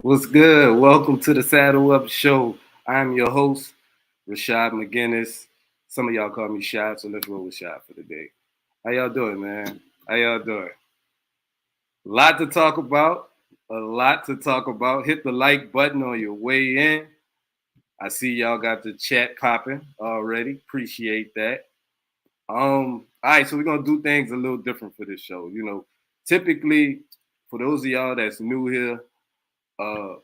What's good? Welcome to the Saddle Up Show. I'm your host, Shaad McGinnis. Some of y'all call me Shaad, so let's roll with Shaad for the day. How y'all doing, man? How y'all doing? A lot to talk about. A lot to talk about. Hit the like button on your way in. I see y'all got the chat popping already. Appreciate that. All right, so we're gonna do things a little different for this show. Typically, for those of y'all that's new here, uh,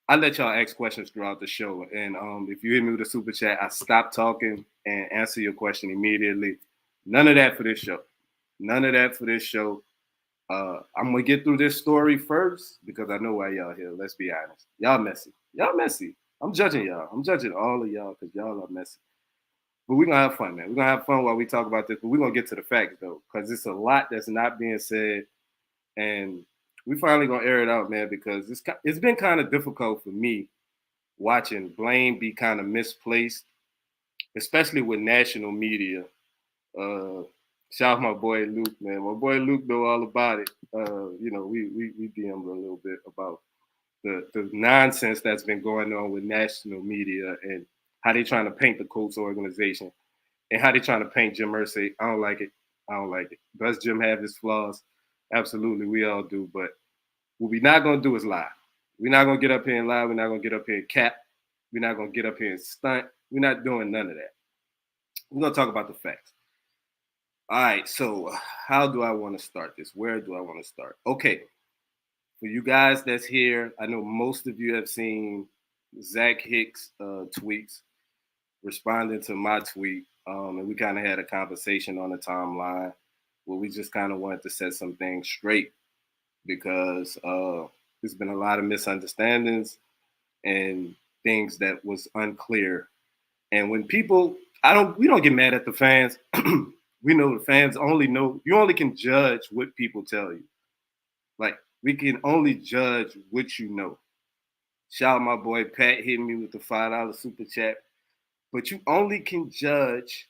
I let y'all ask questions throughout the show, and if you hit me with a super chat, I stop talking and answer your question immediately. None of that for this show. None of that for this show. I'm gonna get through this story first because I know why y'all here. Let's be honest. Y'all messy. Y'all messy. I'm judging y'all. I'm judging all of y'all because y'all are messy. But we're gonna have fun, man. We're gonna have fun while we talk about this. But we're gonna get to the facts though, because it's a lot that's not being said, and we finally gonna air it out, man, because it's been kind of difficult for me watching blame be kind of misplaced, especially with national media. Uh, Shout out my boy Luke, man. My boy Luke know all about it. We DM'd a little bit about the nonsense that's been going on with national media and how they trying to paint the Colts organization and how they trying to paint Jim Irsay. I don't like it. I don't like it. Does Jim have his flaws? Absolutely, we all do. But what we're not gonna do is lie. We're not gonna get up here and lie. We're not gonna get up here and cap. We're not gonna get up here and stunt. We're not doing none of that. We're gonna talk about the facts. All right, so how do I want to start this? Where do I want to start? Okay, for you guys that's here, I know most of you have seen Zach Hicks' tweets responding to my tweet, and we kind of had a conversation on the timeline where we just kind of wanted to set some things straight because there's been a lot of misunderstandings and things that was unclear. And when people, we don't get mad at the fans. We know the fans you only can judge what people tell you. Like, we can only judge what you know. Shout out my boy Pat hitting me with the $5 super chat. But you only can judge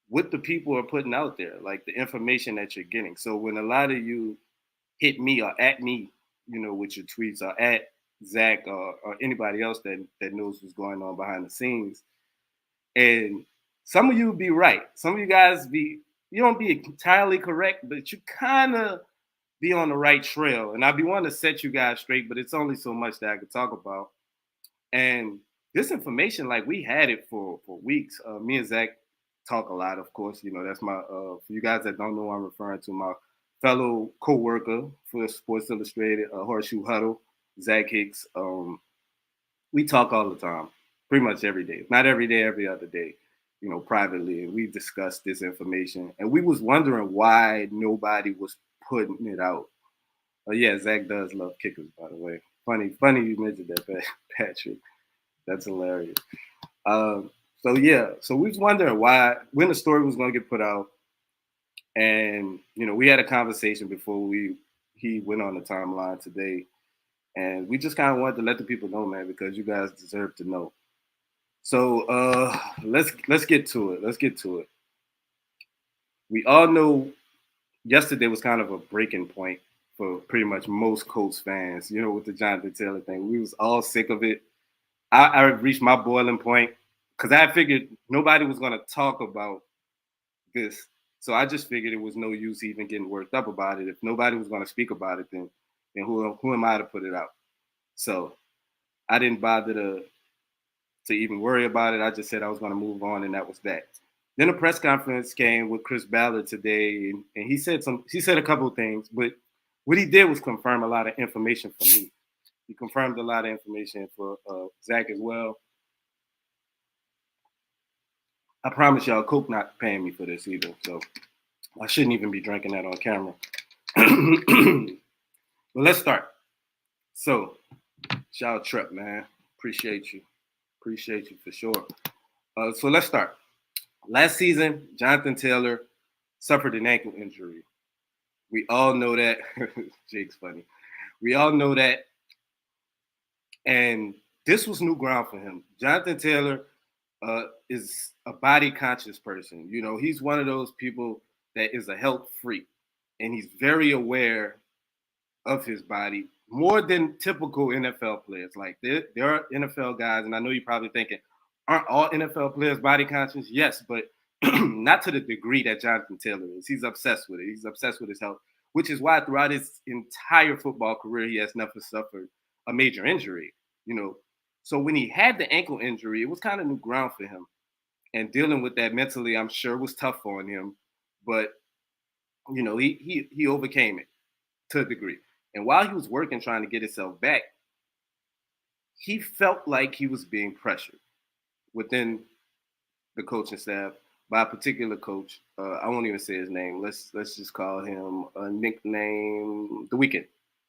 what the people are putting out there, like the information that you're getting. So when a lot of you hit me or at me, with your tweets or at Zach or anybody else that knows what's going on behind the scenes, and some of you be right. Some of you guys you don't be entirely correct, but you kind of be on the right trail. And I be wanting to set you guys straight, but it's only so much that I could talk about. And this information, like, we had it for weeks. Me and Zach talk a lot, of course. That's my for you guys that don't know, I'm referring to my fellow co-worker for Sports Illustrated, Horseshoe Huddle, Zach Hicks. We talk all the time, pretty much every day. Not every day, every other day, privately. And we discussed this information. And we was wondering why nobody was putting it out. Yeah, Zach does love kickers, by the way. Funny you mentioned that, Patrick. That's hilarious. So we was wondering when the story was going to get put out. And, we had a conversation before he went on the timeline today. And we just kind of wanted to let the people know, man, because you guys deserve to know. So let's get to it. Let's get to it. We all know yesterday was kind of a breaking point for pretty much most Colts fans, with the Jonathan Taylor thing. We was all sick of it. I reached my boiling point because I figured nobody was going to talk about this. So I just figured it was no use even getting worked up about it. If nobody was going to speak about it, then who am I to put it out? So I didn't bother to even worry about it. I just said I was going to move on, and that was that. Then a press conference came with Chris Ballard today, and he said a couple of things, but what he did was confirm a lot of information for me. He confirmed a lot of information for Zach as well. I promise y'all, Coke not paying me for this either, so I shouldn't even be drinking that on camera. Well, let's start. So, shout out Trep, man. Appreciate you for sure. So let's start. Last season, Jonathan Taylor suffered an ankle injury. We all know that. Jake's funny. We all know that. And this was new ground for him. Jonathan Taylor is a body conscious person. He's one of those people that is a health freak. And he's very aware of his body. more than typical NFL players. Like there are NFL guys, and I know you're probably thinking, aren't all NFL players body conscious? Yes, but not to the degree that Jonathan Taylor is. He's obsessed with it. He's obsessed with his health, which is why throughout his entire football career, he has never suffered a major injury. You know, so when he had the ankle injury, it was kind of new ground for him, and dealing with that mentally, I'm sure, was tough on him. But he overcame it to a degree. And while he was working trying to get himself back, he felt like he was being pressured within the coaching staff by a particular coach. I won't even say his name. Let's just call him a nickname, The Weeknd.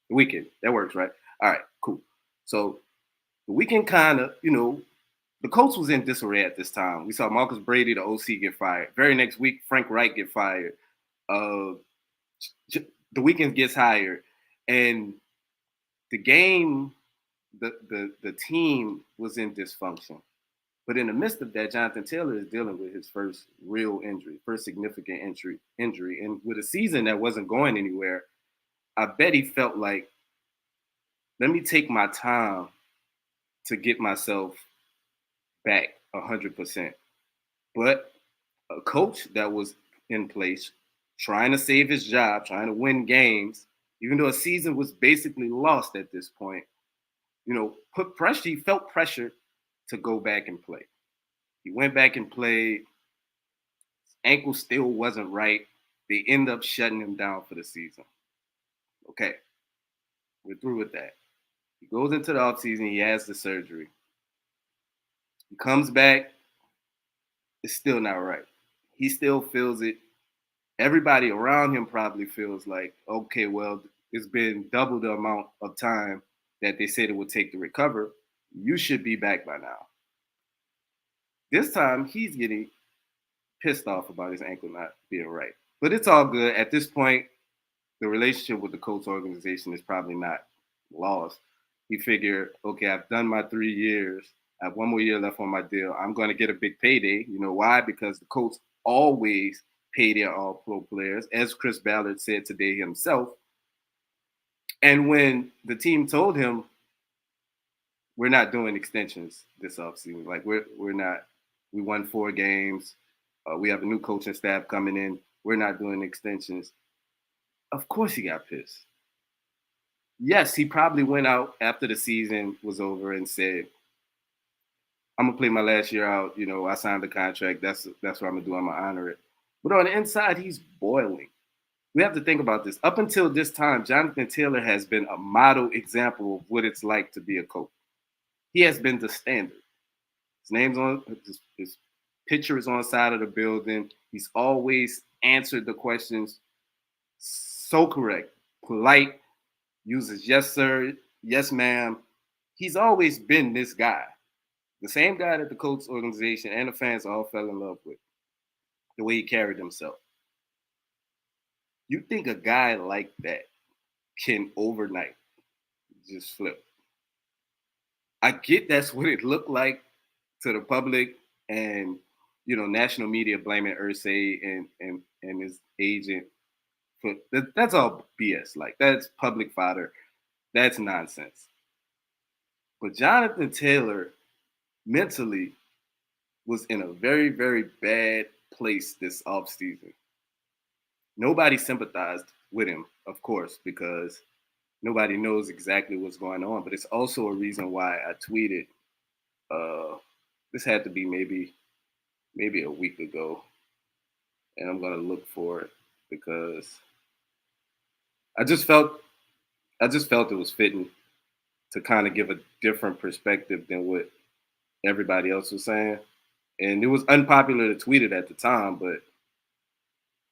The Weeknd. That works, right? All right, cool. So The Weeknd kind of, the Colts was in disarray at this time. We saw Marcus Brady, the OC, get fired. Very next week, Frank Reich get fired. The Weeknd gets hired, and the game, the team was in dysfunction. But in the midst of that, Jonathan Taylor is dealing with his first real injury, first significant injury. And with a season that wasn't going anywhere, I bet he felt like, let me take my time to get myself back 100%. But a coach that was in place, trying to save his job, trying to win games, even though a season was basically lost at this point, put pressure. He felt pressure to go back and play. He went back and played. His ankle still wasn't right. They end up shutting him down for the season. Okay, we're through with that. He goes into the offseason. He has the surgery. He comes back. It's still not right. He still feels it. Everybody around him probably feels like, okay, well, it's been double the amount of time that they said it would take to recover. You should be back by now. This time, he's getting pissed off about his ankle not being right. But it's all good. At this point, the relationship with the Colts organization is probably not lost. He figured, okay, I've done my 3 years. I have one more year left on my deal. I'm going to get a big payday. You know why? Because the Colts always pay their all-pro players, as Chris Ballard said today himself. And when the team told him, we're not doing extensions this offseason. Like we're not. We won 4 games. We have a new coaching staff coming in. We're not doing extensions. Of course he got pissed. Yes, he probably went out after the season was over and said, I'm gonna play my last year out. I signed the contract. That's what I'm gonna do. I'm gonna honor it. But on the inside, he's boiling. We have to think about this. Up until this time, Jonathan Taylor has been a model example of what it's like to be a coach. He has been the standard. His name's on his picture is on the side of the building. He's always answered the questions so correct, polite, uses yes sir, yes ma'am. He's always been this guy. The same guy that the Colts organization and the fans all fell in love with. The way he carried himself. You think a guy like that can overnight just flip? I get that's what it looked like to the public, and national media blaming Irsay and his agent. That's all BS. Like that's public fodder. That's nonsense. But Jonathan Taylor mentally was in a very, very bad place this offseason. Nobody sympathized with him, of course, because nobody knows exactly what's going on. But it's also a reason why I tweeted. This had to be maybe a week ago, and I'm gonna look for it because I just felt it was fitting to kind of give a different perspective than what everybody else was saying. And it was unpopular to tweet it at the time, but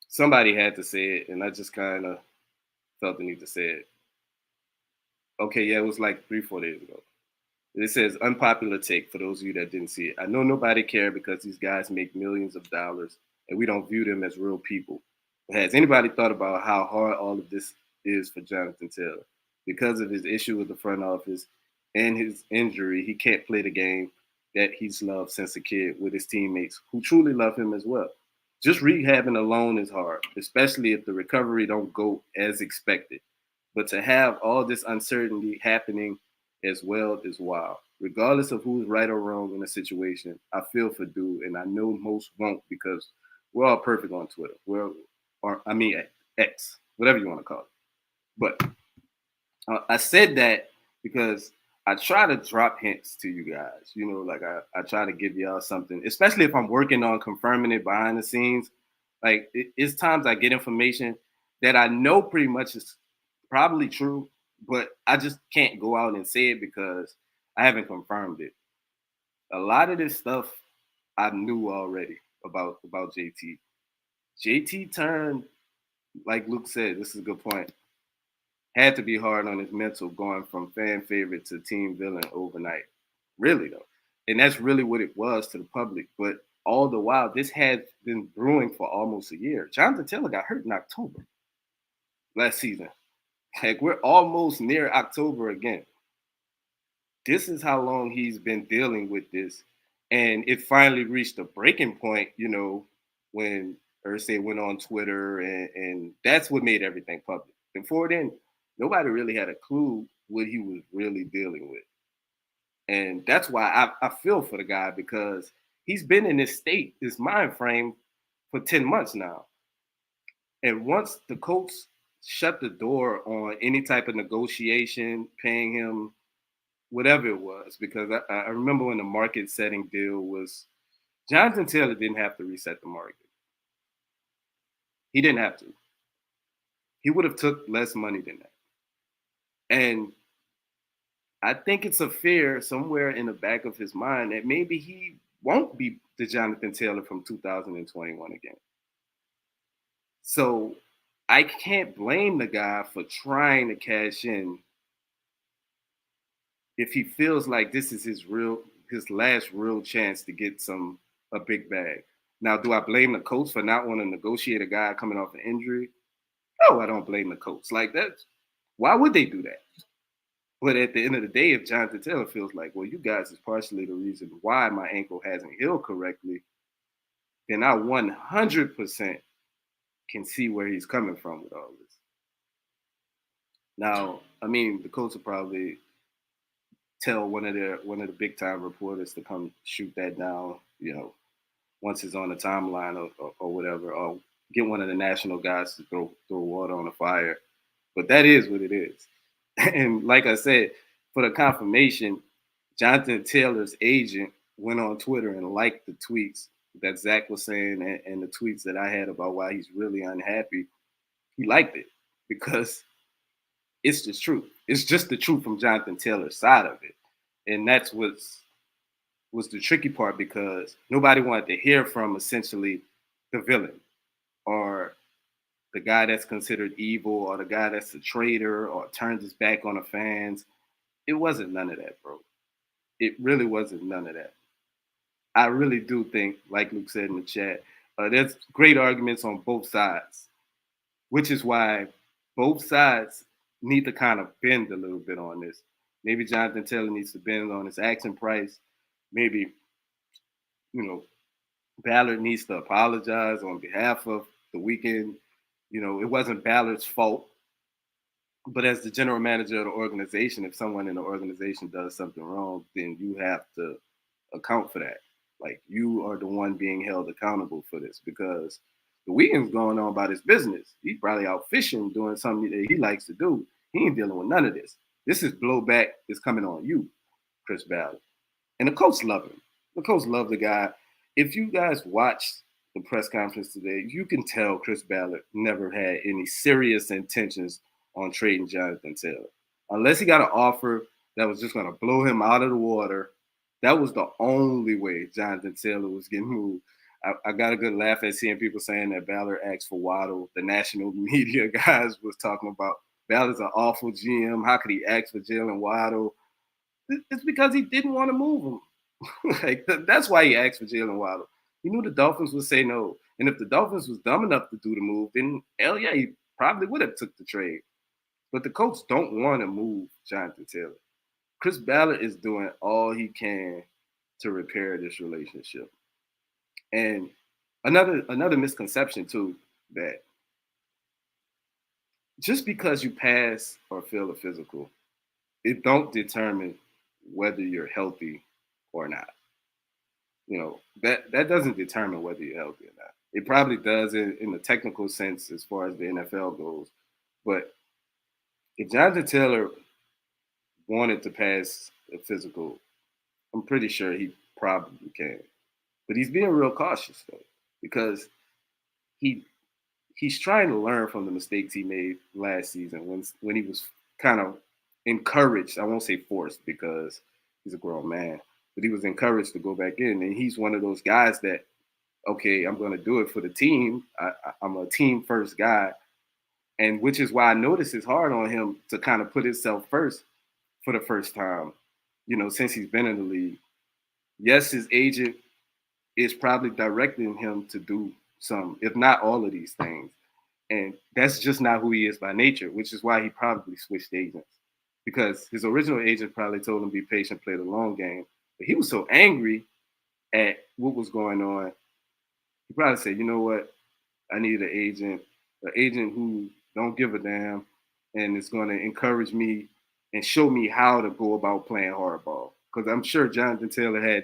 somebody had to say it, and I just kind of felt the need to say it. Okay, yeah, it was like 3-4 days ago. It says, unpopular take for those of you that didn't see it. I know nobody cared because these guys make millions of dollars, and we don't view them as real people. But has anybody thought about how hard all of this is for Jonathan Taylor? Because of his issue with the front office and his injury, he can't play the game that he's loved since a kid with his teammates who truly love him as well. Just rehabbing alone is hard, especially if the recovery don't go as expected. But to have all this uncertainty happening as well is wild. Regardless of who's right or wrong in a situation, I feel for dude, and I know most won't because we're all perfect on Twitter. X, whatever you want to call it. But I said that because I try to drop hints to you guys. You know, like I try to give y'all something, especially if I'm working on confirming it behind the scenes. Like it's times I get information that I know pretty much is probably true, but I just can't go out and say it because I haven't confirmed it. A lot of this stuff I knew already about JT. JT turned, like Luke said, this is a good point, had to be hard on his mental going from fan favorite to team villain overnight. Really though. And that's really what it was to the public. But all the while, this had been brewing for almost a year. Jonathan Taylor got hurt in October last season. Like we're almost near October again. This is how long he's been dealing with this. And it finally reached a breaking point, you know, when Irsay went on Twitter, and that's what made everything public. Before then, nobody really had a clue what he was really dealing with. And that's why I feel for the guy because he's been in this state, this mind frame for 10 months now. And once the Colts shut the door on any type of negotiation, paying him whatever it was, because I remember when the market setting deal was, Jonathan Taylor didn't have to reset the market. He didn't have to. He would have took less money than that. And I think it's a fear somewhere in the back of his mind that maybe he won't be the Jonathan Taylor from 2021 again. So I can't blame the guy for trying to cash in if he feels like this is his last real chance to get a big bag. Now, do I blame the Colts for not wanting to negotiate a guy coming off an injury? No, I don't blame the Colts. Like that, why would they do that? But at the end of the day, if Jonathan Taylor feels like, well, you guys is partially the reason why my ankle hasn't healed correctly, then I 100% can see where he's coming from with all this. Now, I mean, the Colts will probably tell one of the big time reporters to come shoot that down, you know, once it's on the timeline or whatever, or get one of the national guys to throw water on the fire. But that is what it is. And like I said, for the confirmation, Jonathan Taylor's agent went on Twitter and liked the tweets that Zach was saying and the tweets that I had about why he's really unhappy. He liked it because it's the truth. It's just the truth from Jonathan Taylor's side of it. And that's was the tricky part because nobody wanted to hear from essentially the villain or the guy that's considered evil or the guy that's a traitor or turns his back on the fans. It wasn't none of that, bro. It really wasn't none of that. I really do think, like Luke said in the chat, there's great arguments on both sides, which is why both sides need to kind of bend a little bit on this. Maybe Jonathan Taylor needs to bend on his asking price. Maybe, you know, Ballard needs to apologize on behalf of the weekend. You know, it wasn't Ballard's fault. But as the general manager of the organization, if someone in the organization does something wrong, then you have to account for that. Like you are the one being held accountable for this because the weekend's going on about his business. He's probably out fishing, doing something that he likes to do. He ain't dealing with none of this. This is blowback is coming on you, Chris Ballard. And the Colts love him. The Colts love the guy. If you guys watched the press conference today, you can tell Chris Ballard never had any serious intentions on trading Jonathan Taylor. Unless he got an offer that was just going to blow him out of the water, that was the only way Jonathan Taylor was getting moved. I got a good laugh at seeing people saying that Ballard asked for Waddle. The national media guys was talking about Ballard's an awful GM. How could he ask for Jalen Waddle? It's because he didn't want to move him. Like, that's why he asked for Jalen Waddle. He knew the Dolphins would say no. And if the Dolphins was dumb enough to do the move, then hell yeah, he probably would have took the trade. But the Colts don't want to move Jonathan Taylor. Chris Ballard is doing all he can to repair this relationship. And another misconception too, that just because you pass or fail a physical, it don't determine whether you're healthy or not. That doesn't determine whether you're healthy or not. It probably does in the technical sense as far as the NFL goes. But if Jonathan Taylor wanted to pass a physical, I'm pretty sure he probably can. But he's being real cautious though, because he he's trying to learn from the mistakes he made last season when he was kind of encouraged. I won't say forced because he's a grown man, but he was encouraged to go back in. And he's one of those guys that, okay, I'm going to do it for the team. I'm a team first guy, and which is why I notice it's hard on him to kind of put himself first for the first time. Since he's been in the league. Yes, his agent is probably directing him to do some, if not all of these things. And that's just not who he is by nature, which is why he probably switched agents. Because his original agent probably told him be patient, play the long game. But he was so angry at what was going on, he probably said, you know what? I need an agent who don't give a damn and is going to encourage me and show me how to go about playing hardball. Because I'm sure Jonathan Taylor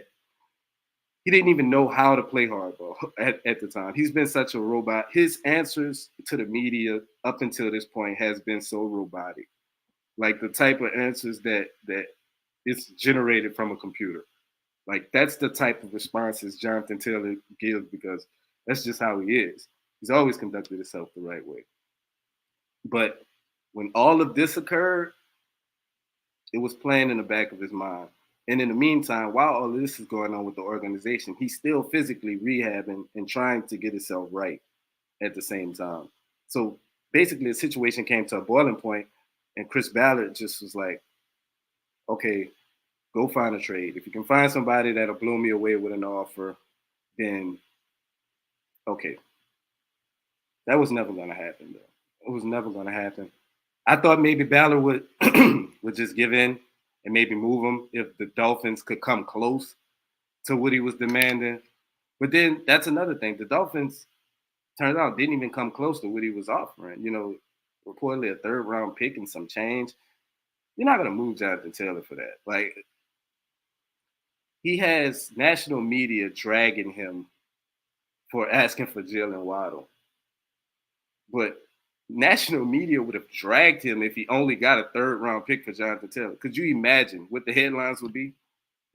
he didn't even know how to play hardball at the time. He's been such a robot. His answers to the media up until this point has been so robotic, like the type of answers that is generated from a computer. Like that's the type of responses Jonathan Taylor gives because that's just how he is. He's always conducted himself the right way. But when all of this occurred, it was playing in the back of his mind. And in the meantime, while all of this is going on with the organization, he's still physically rehabbing and trying to get himself right at the same time. So basically, the situation came to a boiling point, and Chris Ballard just was like, okay, go find a trade. If you can find somebody that'll blow me away with an offer, then okay. That was never going to happen, though. It was never going to happen. I thought maybe Ballard would would just give in and maybe move him if the Dolphins could come close to what he was demanding. But then that's another thing. The Dolphins turns out didn't even come close to what he was offering. Reportedly a third round pick and some change. You're not gonna move Jonathan Taylor for that. Like he has national media dragging him for asking for Jalen Waddle. But national media would have dragged him if he only got a third round pick for Jonathan Taylor. Could you imagine what the headlines would be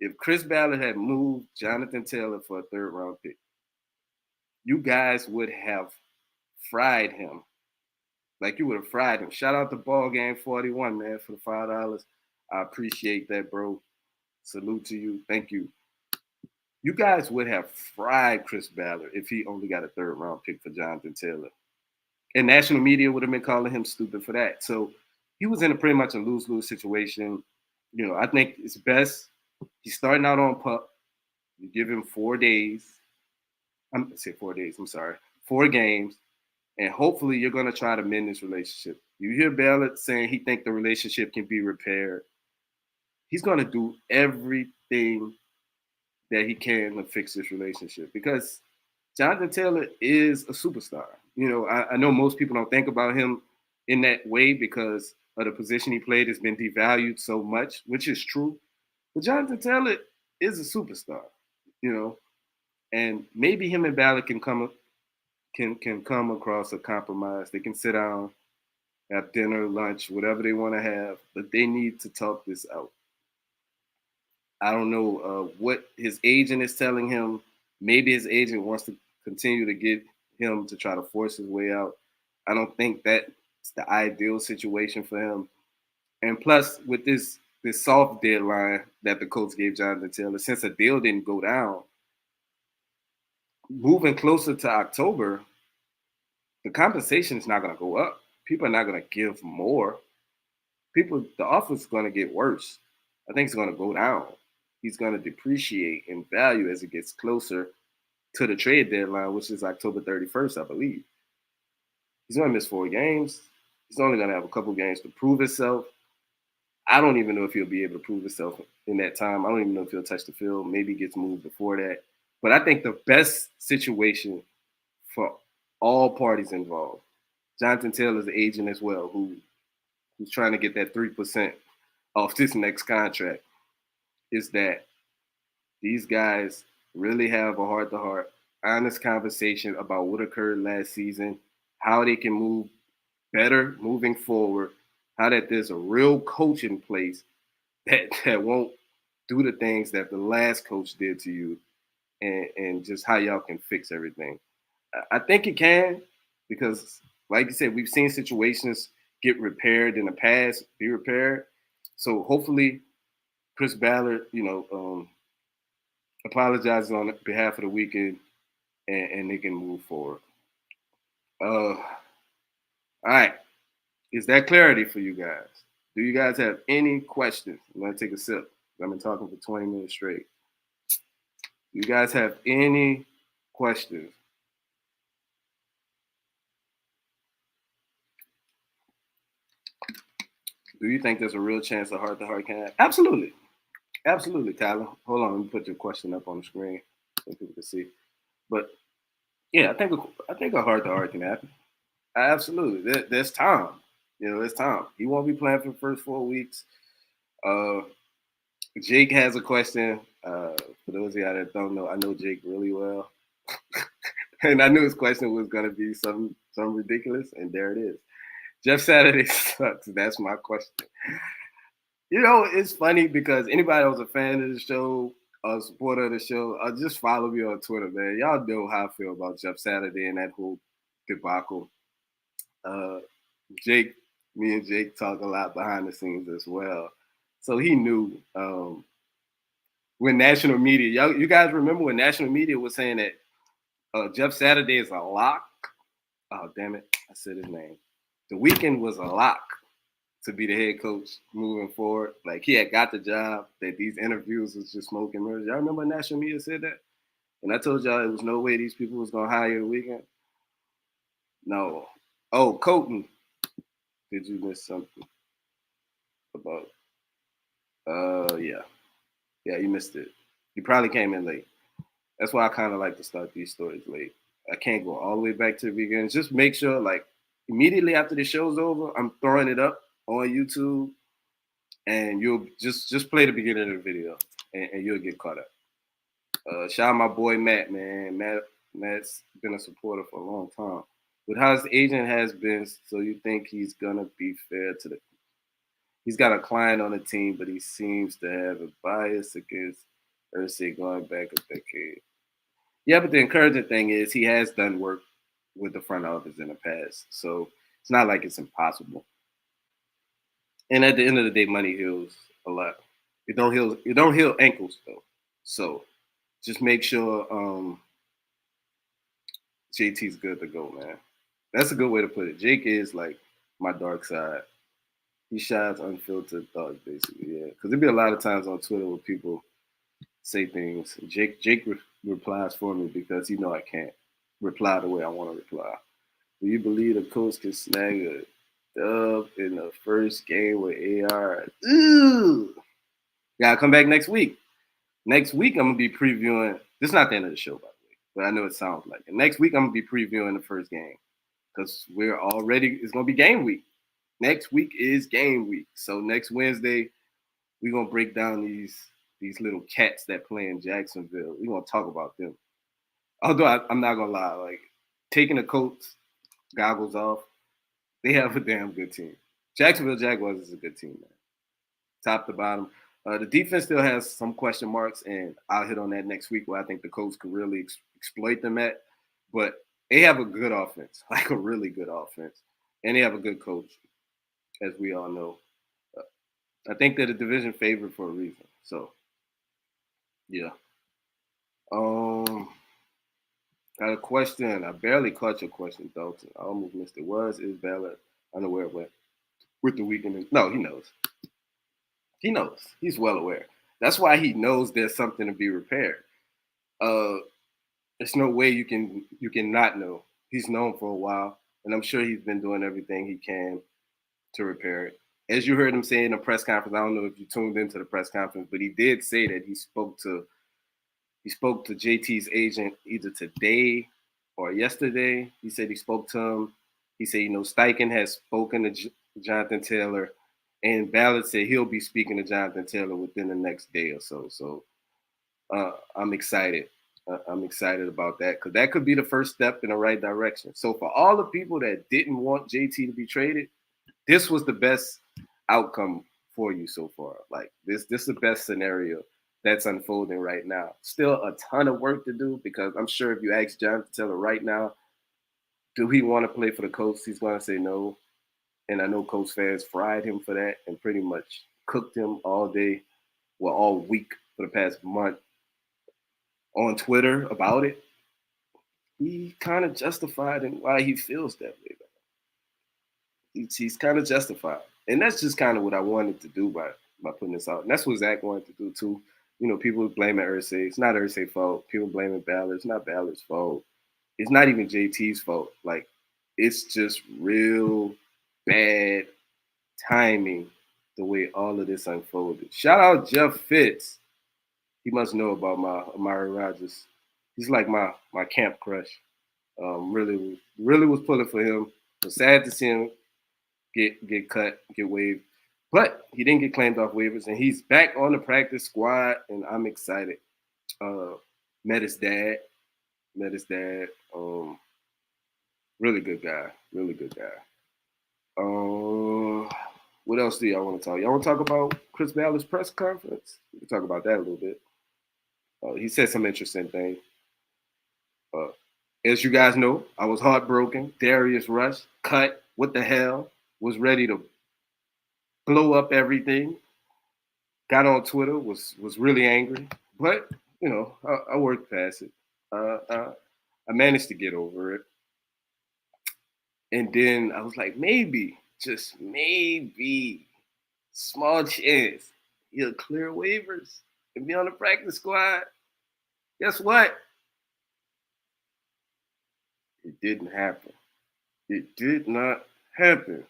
if Chris Ballard had moved Jonathan Taylor for a third round pick? You guys would have fried him. Like you would have fried him. Shout out to Ball Game 41, man, for the $5. I appreciate that, bro. Salute to you. Thank you. You guys would have fried Chris Ballard if he only got a third round pick for Jonathan Taylor. And national media would have been calling him stupid for that. So he was in a pretty much a lose-lose situation. I think it's best. He's starting out on pup. You give him 4 days. I'm say 4 days. I'm sorry, 4 games, and hopefully you're going to try to mend this relationship. You hear Ballard saying he think the relationship can be repaired. He's going to do everything that he can to fix this relationship because Jonathan Taylor is a superstar. I know most people don't think about him in that way because of the position he played has been devalued so much, which is true. But Jonathan Taylor is a superstar, and maybe him and Ballard can come across a compromise. They can sit down, have dinner, lunch, whatever they want to have, but they need to talk this out. I don't know what his agent is telling him. Maybe his agent wants to continue to get him to try to force his way out. I don't think that's the ideal situation for him. And plus, with this soft deadline that the Colts gave Jonathan Taylor, since a deal didn't go down, moving closer to October, the compensation is not going to go up. People are not going to give more. The offer is going to get worse. I think it's going to go down. He's going to depreciate in value as it gets closer to the trade deadline, which is October 31st, I believe. He's going to miss 4 games. He's only going to have a couple games to prove himself. I don't even know if he'll be able to prove himself in that time. I don't even know if he'll touch the field. Maybe he gets moved before that. But I think the best situation for all parties involved Jonathan Taylor's agent as well, who's trying to get that 3% off this next contract, is that these guys really have a heart-to-heart, honest conversation about what occurred last season, how they can move better moving forward, how that there's a real coach in place that won't do the things that the last coach did to you, and just how y'all can fix everything. I think it can, because like you said, we've seen situations get repaired in the past, be repaired. So hopefully Chris Ballard, apologizes on behalf of the weekend, and they can move forward. All right. Is that clarity for you guys? Do you guys have any questions? I'm going to take a sip. I've been talking for 20 minutes straight. Do you guys have any questions? Do you think there's a real chance of heart-to-heart can happen? Absolutely. Absolutely, Tyler. Hold on, let me put your question up on the screen so people can see. But yeah, I think a heart-to-heart can happen. Absolutely. There's time. There's time. He won't be playing for the first 4 weeks. Jake has a question. For those of y'all that don't know, I know Jake really well. And I knew his question was going to be something ridiculous, and there it is. Jeff Saturday sucks. That's my question. It's funny because anybody who's a fan of the show, a supporter of the show, just follow me on Twitter, man. Y'all know how I feel about Jeff Saturday and that whole debacle. Me and Jake talk a lot behind the scenes as well. So he knew when national media, you guys remember when national media was saying that Jeff Saturday is a lock? Oh, damn it. I said his name. The Weeknd was a lock to be the head coach moving forward. Like, he had got the job, that these interviews was just smoke and mirrors. Y'all remember when national media said that? And I told y'all there was no way these people was going to hire the Weeknd? No. Oh, Colton. Did you miss something about? Yeah. Yeah, you missed it. You probably came in late. That's why I kind of like to start these stories late. I can't go all the way back to the beginning. Just make sure, like, immediately after the show's over, I'm throwing it up on YouTube, and you'll just play the beginning of the video, and you'll get caught up. Shout out my boy Matt, man. Matt's been a supporter for a long time. But how his agent has been, so you think he's gonna be fair to the? He's got a client on the team, but he seems to have a bias against Ursay going back a decade. Yeah, but the encouraging thing is he has done work with the front office in the past, so it's not like it's impossible. And at the end of the day, money heals a lot. It don't heal ankles though. So just make sure JT's good to go, man. That's a good way to put it. Jake is like my dark side. He shines unfiltered thoughts, basically. Yeah, because there'd be a lot of times on Twitter where people say things. Jake replies for me because I can't reply the way I want to reply. Do you believe the Colts can snag a dub in the first game with AR? Ooh. Gotta come back next week. Next week, I'm going to be previewing. This is not the end of the show, by the way, but I know it sounds like it. Next week, I'm going to be previewing the first game because it's going to be game week. Next week is game week. So next Wednesday, we're going to break down these little cats that play in Jacksonville. We're going to talk about them. Although I'm not going to lie, like, taking the Colts goggles off, they have a damn good team. Jacksonville Jaguars is a good team, man. Top to bottom. The defense still has some question marks, and I'll hit on that next week where I think the Colts could really exploit them at. But they have a good offense, like a really good offense. And they have a good coach, as we all know. I think they're the division favorite for a reason. So, yeah. Got a question. I barely caught your question, Dalton. I almost missed it. Is Ballard unaware of what with the Weeknd? No, he knows. He knows. He's well aware. That's why he knows there's something to be repaired. There's no way you can not know. He's known for a while, and I'm sure he's been doing everything he can to repair it. As you heard him say in the press conference, I don't know if you tuned into the press conference, but he did say that he spoke to JT's agent either today or yesterday. He said he spoke to him, He said, Steichen has spoken to Jonathan Taylor, and Ballard said he'll be speaking to Jonathan Taylor within the next day or so. So I'm excited. I'm excited about that because that could be the first step in the right direction. So for all the people that didn't want JT to be traded, this was the best outcome for you so far. Like this is the best scenario that's unfolding right now. Still a ton of work to do because I'm sure if you ask Jonathan Taylor right now, do he want to play for the Colts? He's going to say no. And I know Colts fans fried him for that and pretty much cooked him all day, well, all week for the past month on Twitter about it. He kind of justified in why he feels that way. He's kind of justified. And that's just kind of what I wanted to do by putting this out. And that's what Zach wanted to do too. People blaming Irsay. It's not Irsay's fault. People blaming Ballard. It's not Ballard's fault. It's not even JT's fault. Like, it's just real bad timing the way all of this unfolded. Shout out Jeff Fitz. He must know about my Amari Rodgers. He's like my camp crush. Really was pulling for him. Was sad to see him get cut, get waived. But he didn't get claimed off waivers, and he's back on the practice squad, and I'm excited. Met his dad. Really good guy. What else do y'all want to talk? Y'all want to talk about Chris Ballard's press conference? We can talk about that a little bit. He said some interesting things. As you guys know, I was heartbroken. Darius Rush cut. What the hell? Was ready to blow up everything. Got on Twitter. Was really angry. But I worked past it. I managed to get over it. And then I was like, maybe, just maybe, small chance he'll clear waivers and be on the practice squad. Guess what? It didn't happen. It did not happen.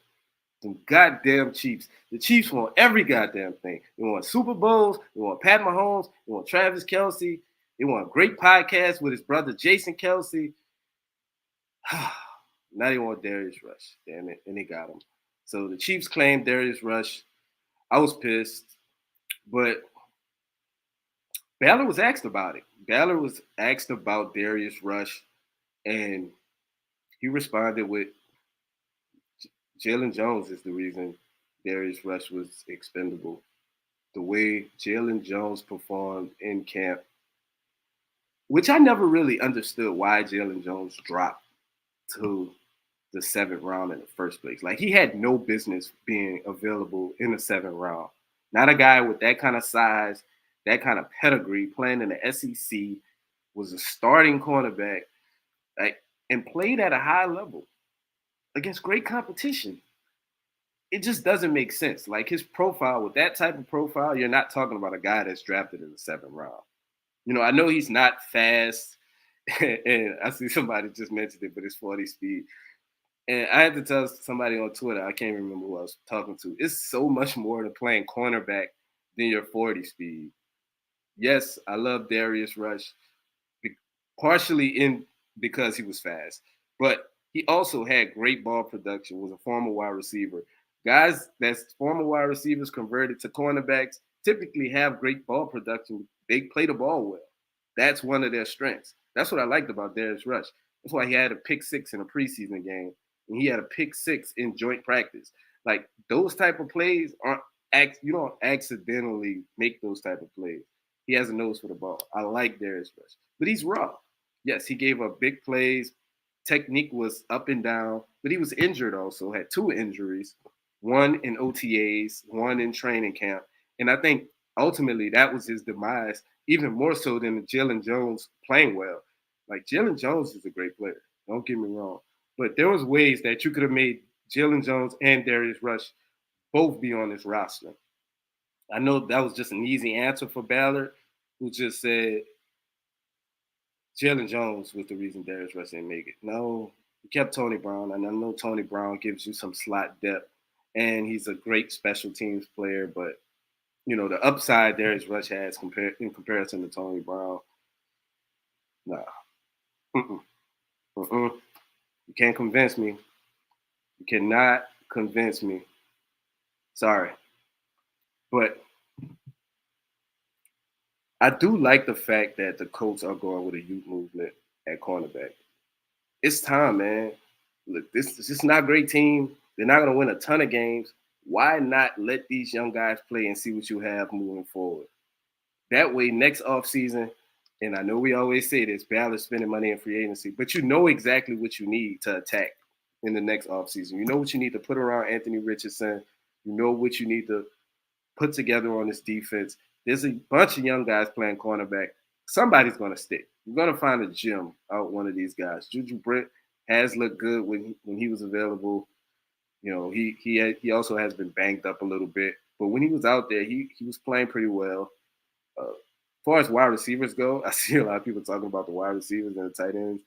Them goddamn Chiefs. The Chiefs want every goddamn thing. They want Super Bowls. They want Pat Mahomes. They want Travis Kelce. They want a great podcast with his brother Jason Kelce. Now they want Darius Rush. Damn it. And they got him. So the Chiefs claimed Darius Rush. I was pissed. But Ballard was asked about it. Ballard was asked about Darius Rush. And he responded with Jalen Jones is the reason Darius Rush was expendable. The way Jalen Jones performed in camp, which I never really understood why Jalen Jones dropped to the 7th round in the first place. Like, he had no business being available in the 7th round. Not a guy with that kind of size, that kind of pedigree, playing in the SEC, was a starting cornerback, and played at a high level against great competition. It just doesn't make sense. Like, his profile, with that type of profile, you're not talking about a guy that's drafted in the 7th round. I know he's not fast, and I see somebody just mentioned it, but it's 40 speed. And I had to tell somebody on Twitter, I can't remember who I was talking to, it's so much more to playing cornerback than your 40 speed. Yes, I love Darius Rush, partially because he was fast, but he also had great ball production, was a former wide receiver. Guys that's former wide receivers converted to cornerbacks typically have great ball production. They play the ball well. That's one of their strengths. That's what I liked about Darius Rush. That's why he had a pick 6 in a preseason game, and he had a pick 6 in joint practice. Like, those type of plays you don't accidentally make those type of plays. He has a nose for the ball. I like Darius Rush, but he's raw. Yes, he gave up big plays. Technique was up and down, but he was injured also, had 2 injuries, one in OTAs, one in training camp. And I think ultimately that was his demise, even more so than Jalen Jones playing well. Like, Jalen Jones is a great player. Don't get me wrong. But there was ways that you could have made Jalen Jones and Darius Rush both be on this roster. I know that was just an easy answer for Ballard, who just said Jalen Jones was the reason Darius Rush didn't make it. No, he kept Tony Brown, and I know Tony Brown gives you some slot depth, and he's a great special teams player, but the upside Darius Rush has in comparison to Tony Brown, nah. You can't convince me. You cannot convince me. Sorry. But I do like the fact that the Colts are going with a youth movement at cornerback. It's time, man. Look, this is not a great team. They're not going to win a ton of games. Why not let these young guys play and see what you have moving forward? That way, next offseason, and I know we always say this, Ballard spending money in free agency, but you know exactly what you need to attack in the next offseason. You know what you need to put around Anthony Richardson. You know what you need to put together on this defense. There's a bunch of young guys playing cornerback. Somebody's going to stick. You're going to find a gem out one of these guys. Juju Brent has looked good when he was available. You know, he also has been banged up a little bit, but when he was out there, he was playing pretty well. As far as wide receivers go, I see a lot of people talking about the wide receivers and the tight ends,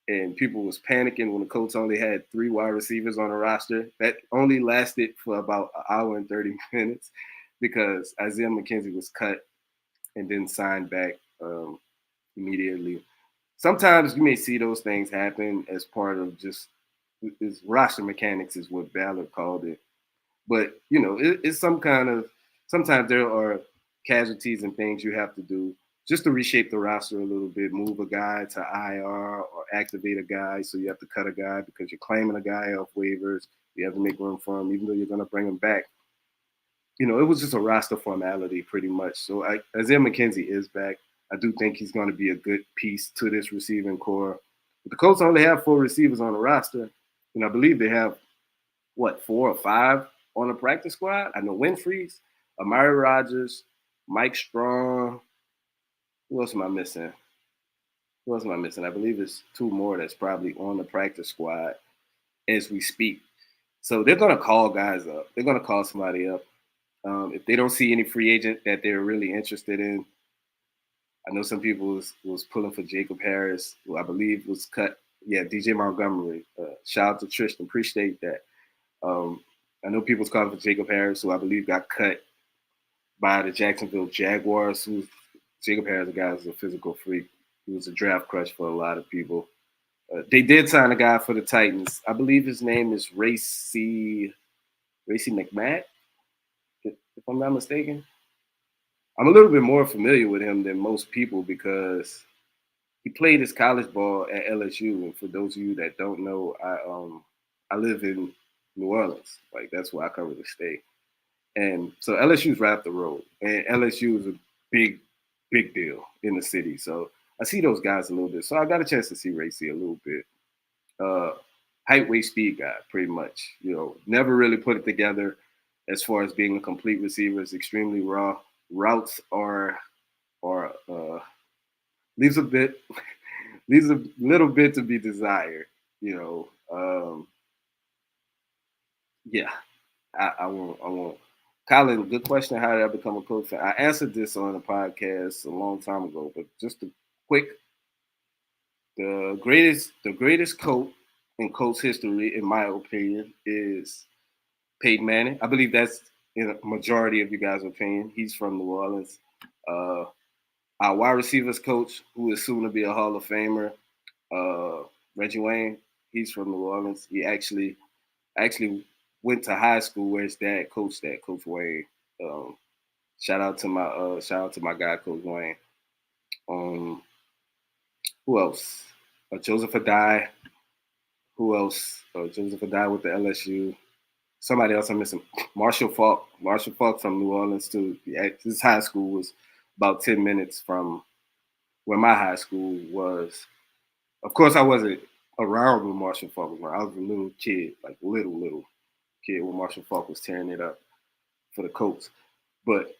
and people was panicking when the Colts only had 3 wide receivers on the roster. That only lasted for about an hour and 30 minutes because Isaiah McKenzie was cut and then signed back immediately. Sometimes you may see those things happen as part of just roster mechanics is what Ballard called it. But, you know, it's some kind of – sometimes there are casualties and things you have to do just to reshape the roster a little bit, move a guy to IR or activate a guy. So you have to cut a guy because you're claiming a guy off waivers. You have to make room for him, even though you're going to bring him back. You know, it was just a roster formality pretty much. So Isaiah McKenzie is back. I do think he's going to be a good piece to this receiving core. But the Colts only have 4 receivers on the roster, and I believe they have, 4 or 5 on the practice squad? I know Winfrey's, Amari Rogers, Mike Strong. Who else am I missing? I believe it's 2 more that's probably on the practice squad as we speak. So they're going to call guys up. They're going to call somebody up. If they don't see any free agent that they're really interested in, I know some people was pulling for Jacob Harris, who I believe was cut. Yeah, DJ Montgomery. Shout out to Tristan. Appreciate that. I know people's calling for Jacob Harris, who I believe got cut by the Jacksonville Jaguars. Jacob Harris, a guy who's a physical freak. He was a draft crush for a lot of people. They did sign a guy for the Titans. I believe his name is Racy McMatt, if I'm not mistaken. I'm a little bit more familiar with him than most people because he played his college ball at LSU. And for those of you that don't know, I live in New Orleans. Like, that's where I currently stay. And so LSU's right up the road. And LSU is a big, big deal in the city. So I see those guys a little bit. So I got a chance to see Racy a little bit. Height, weight, speed guy, pretty much. You know, never really put it together as far as being a complete receiver. It's extremely raw. Routes are leaves a little bit to be desired. You know, yeah. I won't. Colin, good question. How did I become a Colts fan? I answered this on a podcast a long time ago, but just a quick, the greatest Colt in Colts history, in my opinion, is Peyton Manning. I believe that's in a majority of you guys' opinion. He's from New Orleans. Our wide receivers coach, who is soon to be a Hall of Famer, Reggie Wayne, he's from New Orleans. He actually went to high school where his dad coached at, Coach Wayne. Shout out to my guy, Coach Wayne. Who else? Joseph Adai. Who else? Joseph Adai with the LSU. Somebody else I'm missing. Marshall Falk. Marshall Falk from New Orleans too. His high school was about 10 minutes from where my high school was. Of course, I wasn't around when Marshall Falk was around. I was a little kid, like little kid when Marshall Falk was tearing it up for the Colts. But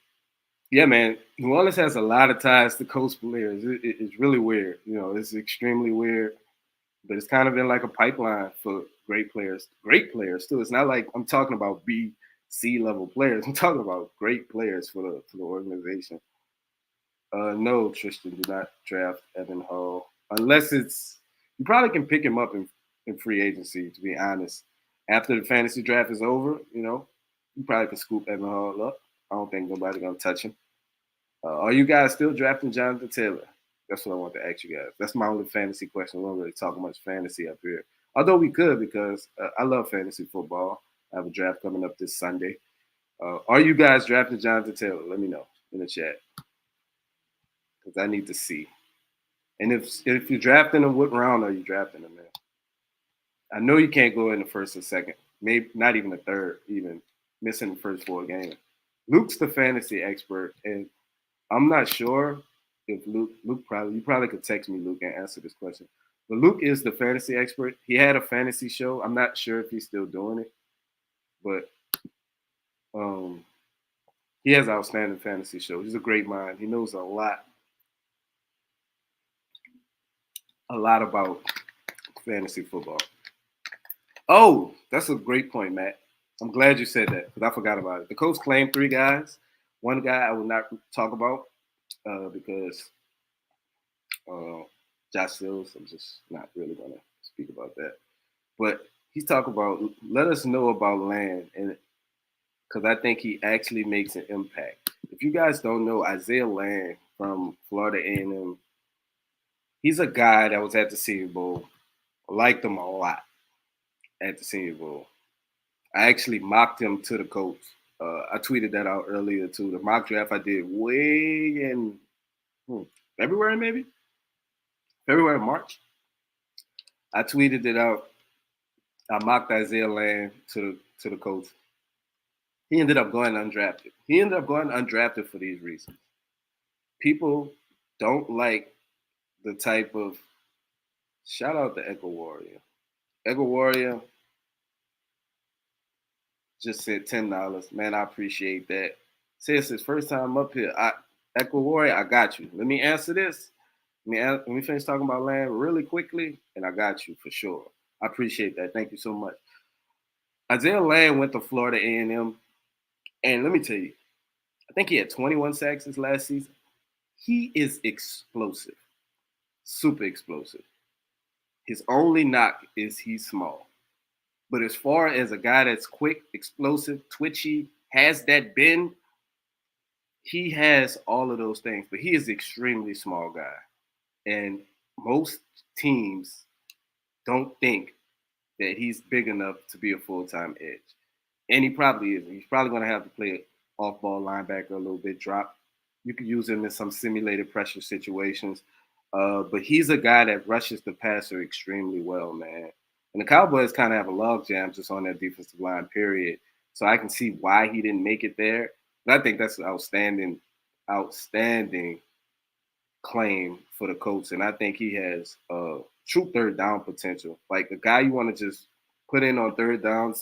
yeah, man, New Orleans has a lot of ties to Colts players. It's really weird. You know, it's extremely weird. But it's kind of been like a pipeline for great players. Great players too. It's not like I'm talking about B, C level players. I'm talking about great players for the organization. No, Tristan, do not draft Evan Hall unless it's you probably can pick him up in free agency. To be honest, after the fantasy draft is over, you know, you probably can scoop Evan Hall up. I don't think nobody's gonna touch him. Are you guys still drafting Jonathan Taylor? That's what I want to ask you guys. That's my only fantasy question. We don't really talk much fantasy up here. Although we could because I love fantasy football. I have a draft coming up this Sunday. Are you guys drafting Jonathan Taylor? Let me know in the chat because I need to see. And if you're drafting him, what round are you drafting him in? I know you can't go in the first or second, maybe not even the third, even missing the first 4 games. Luke's the fantasy expert, and I'm not sure if Luke you probably could text me, Luke, and answer this question. But Luke is the fantasy expert. He had a fantasy show. I'm not sure if he's still doing it, but he has an outstanding fantasy show. He's a great mind. He knows a lot about fantasy football. Oh, that's a great point, Matt. I'm glad you said that because I forgot about it. The Colts claimed 3 guys. One guy I will not talk about because Josh Sills, I'm just not really going to speak about that. But he's talking about let us know about Land, and because I think he actually makes an impact. If you guys don't know, Isaiah Land from Florida A&M, he's a guy that was at the Senior Bowl. I liked him a lot at the Senior Bowl. I actually mocked him to the Colts. I tweeted that out earlier too. The mock draft I did way in February, maybe February, March. I tweeted it out. I mocked Isaiah Land to the Colts. He ended up going undrafted. He ended up going undrafted for these reasons. People don't like the type of shout out to Echo Warrior. Echo Warrior just said $10. Man, I appreciate that. Says his first time up here. Echo Warrior, I got you. Let me answer this. Let me finish talking about Land really quickly, and I got you for sure. I appreciate that. Thank you so much. Isaiah Land went to Florida A&M, and let me tell you, I think he had 21 sacks this last season. He is explosive, super explosive. His only knock is he's small. But as far as a guy that's quick, explosive, twitchy, has that bend, he has all of those things. But he is an extremely small guy. And most teams don't think that he's big enough to be a full-time edge. And he probably isn't. He's probably going to have to play off-ball linebacker a little bit, drop. You could use him in some simulated pressure situations. But he's a guy that rushes the passer extremely well, man. And the Cowboys kind of have a logjam just on that defensive line, period. So I can see why he didn't make it there. But I think that's an outstanding claim for the Colts. And I think he has true third down potential. Like a guy you want to just put in on third down,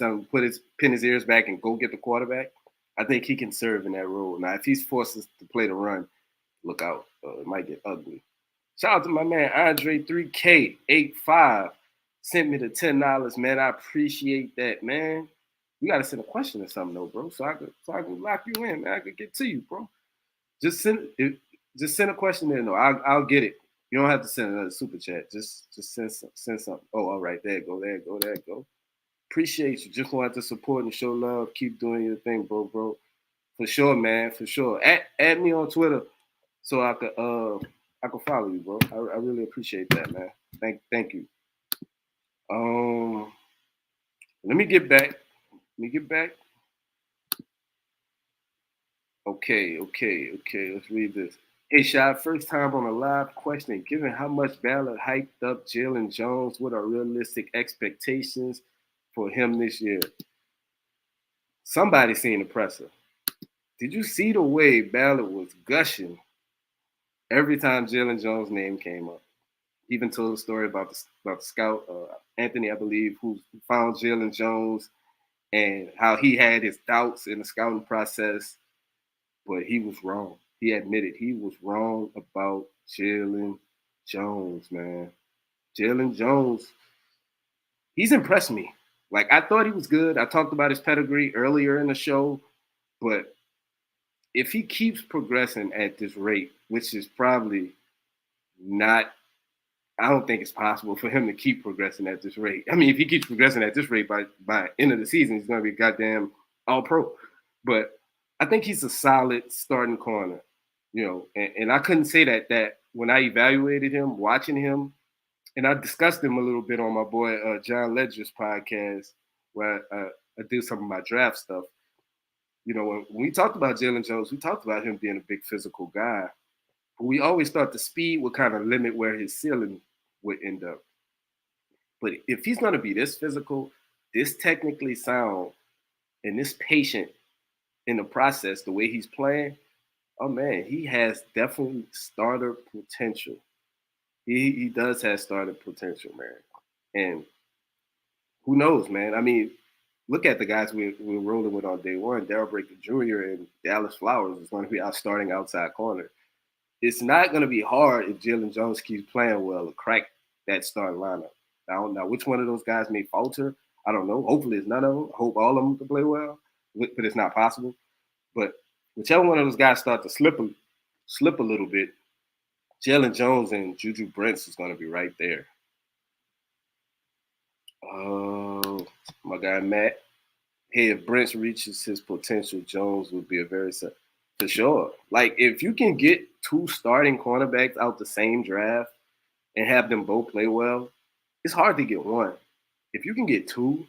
pin his ears back and go get the quarterback. I think he can serve in that role. Now, if he's forced to play the run, look out. It might get ugly. Shout out to my man Andre 3K85. Sent me the $10, man. I appreciate that, man. You gotta send a question or something though, bro. So I can lock you in, man. I could get to you, bro. Just send a question in though. I'll get it. You don't have to send another super chat. Just send something. Oh, all right, there go. Appreciate you. Just wanted to support and show love. Keep doing your thing, bro. For sure, man. For sure. Add me on Twitter so I could follow you, bro. I really appreciate that, man. Thank you. Let me get back. Okay. Let's read this. Hey, Shaad, first time on a live question. Given how much Ballard hyped up Jalen Jones, what are realistic expectations for him this year? Somebody seen the presser. Did you see the way Ballard was gushing every time Jalen Jones' name came up? Even told a story about the scout, Anthony, I believe, who found Jalen Jones and how he had his doubts in the scouting process, but he was wrong. He admitted he was wrong about Jalen Jones, man. Jalen Jones, he's impressed me. Like, I thought he was good. I talked about his pedigree earlier in the show, but if he keeps progressing at this rate, which is probably not, I don't think it's possible for him to keep progressing at this rate. I mean, if he keeps progressing at this rate by end of the season, he's going to be goddamn all-pro. But I think he's a solid starting corner, you know. And I couldn't say that when I evaluated him, watching him, And I discussed him a little bit on my boy John Ledger's podcast, where I did some of my draft stuff. You know, when we talked about Jalen Jones, we talked about him being a big physical guy. But we always thought the speed would kind of limit where his ceiling would end up. But if he's going to be this physical, this technically sound, and this patient in the process, the way he's playing, oh man, he has definitely starter potential. He does have starter potential, man. And who knows, man? I mean, look at the guys we're rolling with on day one. Darrell Breaker Jr. and Dallas Flowers is going to be our starting outside corner. It's not going to be hard if Jalen Jones keeps playing well to crack that starting lineup. I don't know which one of those guys may falter. I don't know. Hopefully, it's none of them. I hope all of them can play well, but it's not possible. But whichever one of those guys start to slip a little bit, Jalen Jones and Juju Brents is going to be right there. Oh, my guy Matt. Hey, if Brents reaches his potential, Jones would be a very for sure. Like if you can get two starting cornerbacks out the same draft and have them both play well, it's hard to get one. If you can get two,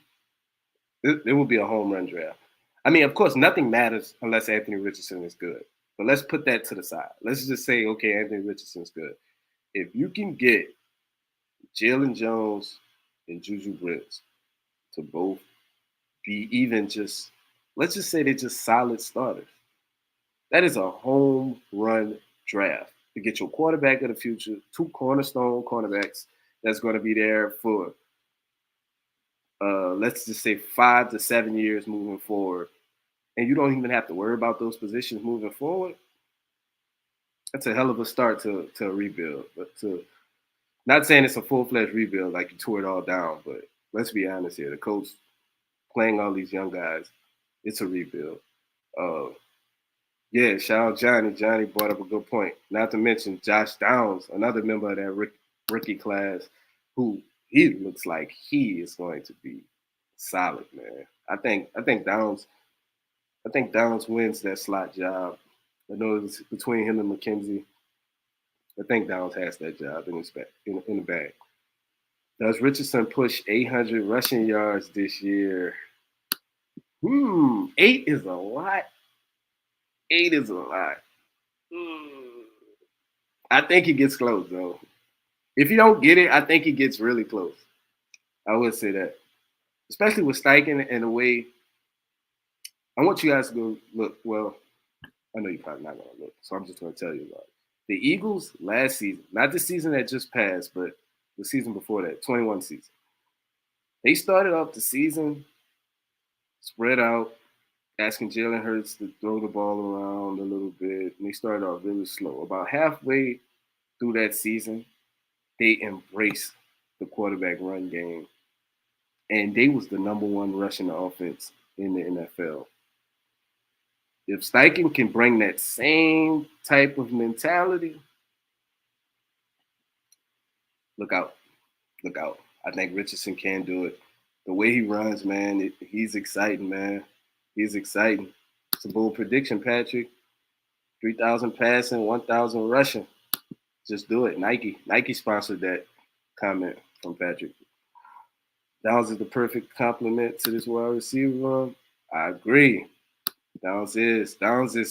it will be a home run draft. I mean, of course, nothing matters unless Anthony Richardson is good. But let's put that to the side. Let's just say, okay, Anthony Richardson's good. If you can get Jalen Jones and Juju Brents to both be even just, let's just say they're just solid starters. That is a home run draft to get your quarterback of the future, two cornerstone cornerbacks that's going to be there for, let's just say 5 to 7 years moving forward. And you don't even have to worry about those positions moving forward. That's a hell of a start to a rebuild. But not saying it's a full-fledged rebuild like you tore it all down, but let's be honest here. The Colts playing all these young guys, it's a rebuild. Yeah, shout out Johnny. Johnny brought up a good point. Not to mention Josh Downs, another member of that rookie class, who he looks like he is going to be solid, man. I think Downs wins that slot job. I know it's between him and McKenzie. I think Downs has that job in the bag. Does Richardson push 800 rushing yards this year? 8 is a lot. 8 is a lot. I think he gets close, though. If you don't get it, I think he gets really close. I would say that. Especially with Steichen and the way. I want you guys to go look. Well, I know you're probably not going to look, so I'm just going to tell you about it. The Eagles last season, not the season that just passed, but the season before that, 21 season. They started off the season spread out, asking Jalen Hurts to throw the ball around a little bit, and they started off really slow. About halfway through that season, they embraced the quarterback run game, and they was the number one rushing offense in the NFL. If Steichen can bring that same type of mentality, look out. Look out. I think Richardson can do it. The way he runs, man, he's exciting, man. He's exciting. It's a bold prediction, Patrick. 3,000 passing, 1,000 rushing. Just do it. Nike sponsored that comment from Patrick. Downs is the perfect complement to this wide receiver. I agree. Downs is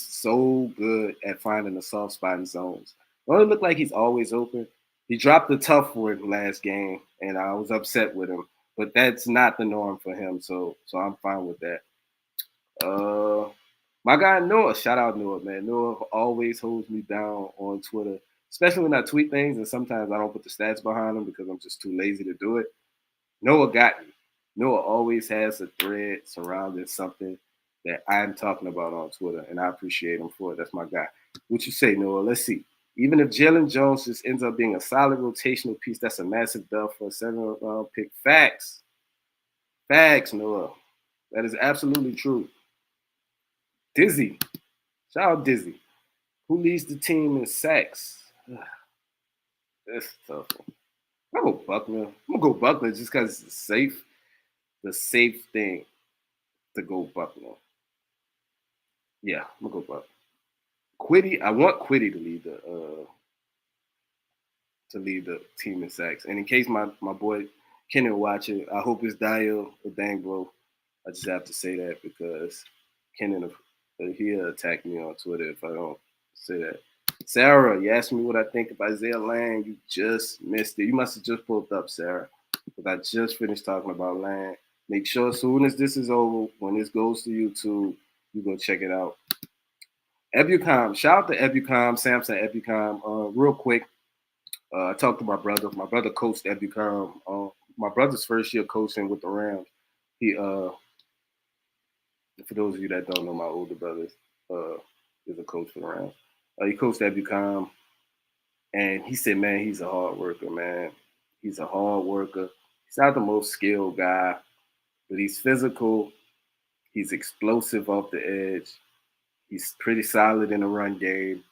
so good at finding a soft spot in zones. Don't it look like he's always open? He dropped a tough one last game, and I was upset with him. But that's not the norm for him, so I'm fine with that. My guy Noah, shout out Noah, man. Noah always holds me down on Twitter, especially when I tweet things, and sometimes I don't put the stats behind them because I'm just too lazy to do it. Noah got me. Noah always has a thread surrounding something that I'm talking about on Twitter, and I appreciate him for it. That's my guy. What you say, Noah? Let's see. Even if Jalen Jones just ends up being a solid rotational piece, that's a massive dub for a 7th-round pick. Facts. Facts, Noah. That is absolutely true. Dizzy. Shout out Dizzy. Who leads the team in sacks? That's tough. I'm going to go Buckner just because it's safe. The safe thing to go Buckner. Yeah, I'm going to go Buckner. Quiddy, I want Quiddy to lead to lead the team in sacks. And in case my boy Kenan watch it, I hope it's Dio or dang bro. I just have to say that because Kenan he'll attack me on Twitter if I don't say that. Sarah, you asked me what I think of Isaiah Lang. You just missed it. You must have just pulled up, Sarah, because I just finished talking about Lang. Make sure as soon as this is over, when this goes to YouTube, you go check it out. Ebucom, shout out to Ebucom, Samson Ebucom. Real quick, I talked to my brother. My brother coached Ebucom. My brother's first year coaching with the Rams. He, for those of you that don't know, my older brother is a coach for the Rams. He coached Ebucom, and he said, man, he's a hard worker, man. He's a hard worker. He's not the most skilled guy, but he's physical. He's explosive off the edge. He's pretty solid in the run game,